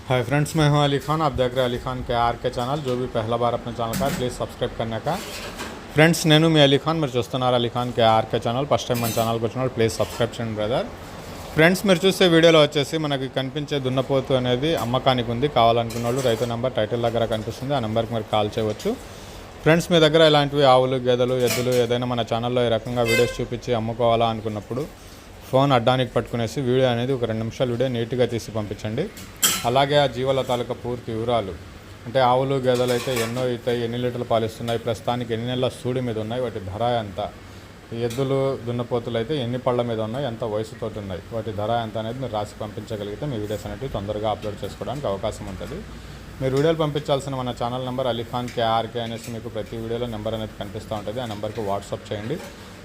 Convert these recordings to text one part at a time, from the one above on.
Hi friends, मैं हूं अली खान। आप देख रहे हैं अली खान के आर के चैनल। जो भी पहला बार अपने ఛానల్ का प्लीज़ सब्सक्राइब करने का। ఫ్రెండ్స్, నేను మీ అలీ ఖాన్, మీరు చూస్తున్నారు అలీ ఖాన్ కే ఆర్కే ఛానల్. ఫస్ట్ టైం మన ఛానల్కి వచ్చినప్పుడు ప్లీజ్ సబ్స్క్రైబ్ చేయండి బ్రదర్. ఫ్రెండ్స్, మీరు చూసే వీడియోలో వచ్చేసి మనకి కనిపించే దున్నపోతు అనేది అమ్మకానికి ఉంది. కావాలనుకున్న వాళ్ళు రైతు నెంబర్ టైటిల్ దగ్గర కనిపిస్తుంది, ఆ నెంబర్కి మీరు కాల్ చేయవచ్చు. ఫ్రెండ్స్, మీ దగ్గర ఇలాంటివి ఆవులు, గేదెలు, ఎద్దులు ఏదైనా మన ఛానల్లో ఈ రకంగా వీడియోస్ చూపించి అమ్ముకోవాలా అనుకున్నప్పుడు ఫోన్ అడ్డానికి పట్టుకునేసి వీడియో అనేది ఒక 2 నిమిషాలు వీడియో నీట్గా తీసి పంపించండి. అలాగే ఆ జీవాల తాలూకా పూర్తి వివరాలు, అంటే ఆవులు, గేదెలు అయితే ఎన్నో అవుతాయి, ఎన్ని లీటర్లు పాలిస్తున్నాయి, ప్రస్తుతానికి ఎన్ని నెలల సూడి మీద ఉన్నాయి, వాటి ధర ఎంత, ఎద్దులు, దున్నపోతులు అయితే ఎన్ని పళ్ళ మీద ఉన్నాయి, ఎంత వయసుతోటి ఉన్నాయి, వాటి ధర ఎంత అనేది మీరు రాసి పంపించగలిగితే మీ వీడియోస్ అనేవి తొందరగా అప్లోడ్ చేసుకోవడానికి అవకాశం ఉంటుంది. మీరు వీడియోలు పంపించాల్సిన మన channel number Ali Khan KRK అనేసి మీకు ప్రతి వీడియోలో నెంబర్ అనేది కనిపిస్తూ ఉంటుంది. ఆ నెంబర్కి వాట్సాప్ చేయండి.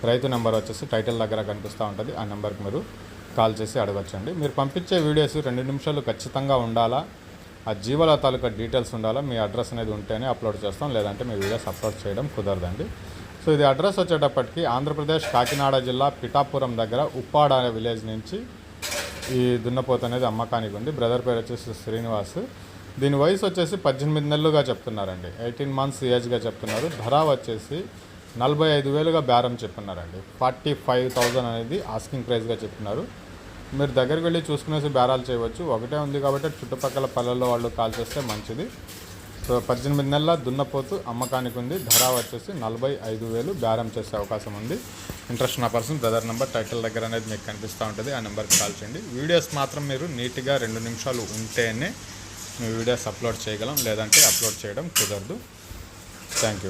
రైతు నెంబర్ వచ్చేసి టైటిల్ దగ్గర కనిపిస్తూ ఉంటుంది, ఆ నెంబర్కి మీరు కాల్ చేసి అడగచ్చండి. మీరు పంపించే వీడియోస్ 2 నిమిషాలు ఖచ్చితంగా ఉండాలా, ఆ జీవాల తాలూకా డీటెయిల్స్ ఉండాలా, మీ అడ్రస్ అనేది ఉంటేనే అప్లోడ్ చేస్తాం, లేదంటే మీ వీడియోస్ అప్లోడ్ చేయడం కుదరదండి. సో ఇది అడ్రస్ వచ్చేటప్పటికి ఆంధ్రప్రదేశ్ కాకినాడ జిల్లా పిఠాపురం దగ్గర ఉప్పాడ విలేజ్ నుంచి ఈ దున్నపోతు అనేది అమ్మకానికి ఉంది. బ్రదర్ పేరు వచ్చేసి శ్రీనివాస్. దీని వయసు వచ్చేసి 18 నెలలుగా చెప్తున్నారండి, 18 మంత్స్ ఏజ్గా చెప్తున్నారు. ధర వచ్చేసి 45,000గా బేరం చెప్తున్నారండి. 45,000 అనేది ఆస్కింగ్ ప్రైస్గా చెప్తున్నారు. మీరు దగ్గరికి వెళ్ళి చూసుకునేసి బేరాలు చేయవచ్చు. ఒకటే ఉంది కాబట్టి చుట్టుపక్కల పల్లెల్లో వాళ్ళు కాల్ చేస్తే మంచిది. సో 18 నెలల దున్నపోతు అమ్మకానికి ఉంది. ధర వచ్చేసి 45,000 బేరం చేసే అవకాశం ఉంది. ఇంట్రెస్ట్ ఉన్న పర్సన్ బ్రదర్ నెంబర్ టైటిల్ దగ్గర అనేది మీకు కనిపిస్తూ ఉంటుంది, ఆ నెంబర్కి కాల్ చేయండి. వీడియోస్ మాత్రం మీరు నీట్గా 2 నిమిషాలు ఉంటేనే మీ వీడియోస్ అప్లోడ్ చేయగలం, లేదంటే అప్లోడ్ చేయడం కుదరదు. Thank you.